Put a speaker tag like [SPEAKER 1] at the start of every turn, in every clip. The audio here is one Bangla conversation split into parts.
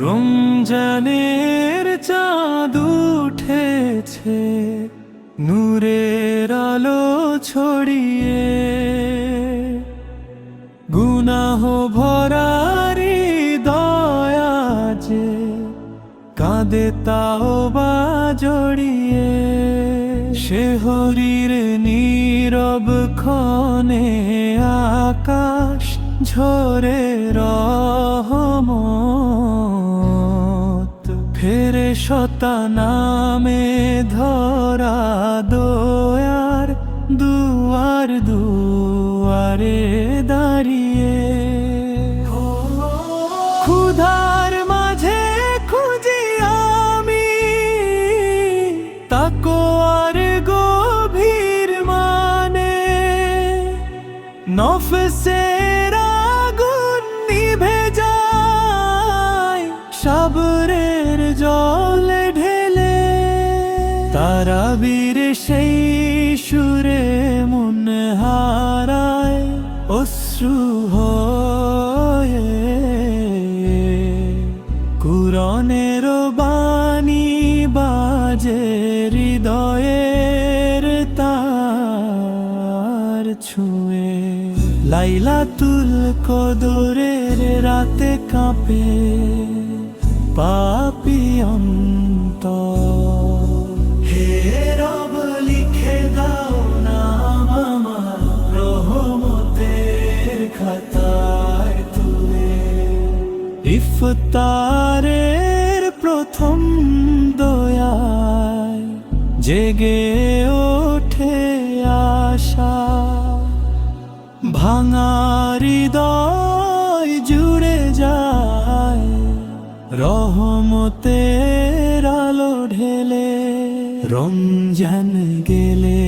[SPEAKER 1] রমজানের চাঁদ উঠেছে নূরের আলো ছড়িয়ে, গুনাহ ভরা হৃদয় যে কাঁদে তাওবা জড়িয়ে। শেহরির নীরব ক্ষণে আকাশ ঝরে রহমত, ফেরেশতা নামে ধরা দয়ার দুয়ার দুয়ারে দাঁড়িয়ে। ক্ষুধার মাঝে খুঁজি আমি তাকওয়ার গভীর মানে, নফসের আগুন নিভে যায় সাবরের জলে ঢেলে। তারাবীর সেই সুরে মন হারায় অশ্রু হয়ে, কুরআনের বাণী বাজে হৃদয়ের তার ছুঁয়ে। লাইলাতুল কদরের রাতে কাঁপে পাপী অন্তর। হে রব লিখে দাও নাম আমার রহমতের খাতায় তুলে। ইফতারের প্রথম দয়ায় জেগে ওঠে আশা, ভাঙা হৃদয় জুড়ে যায় রহমতের আলো ঢেলে। রমজান গেলে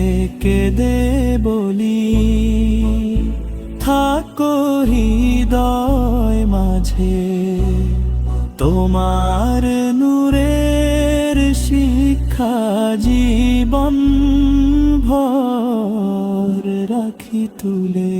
[SPEAKER 1] কেঁদে বলি থাকো হৃদয় মাঝে, তোমার নূরের শিক্ষা জীবন ভর রাখি তুলে।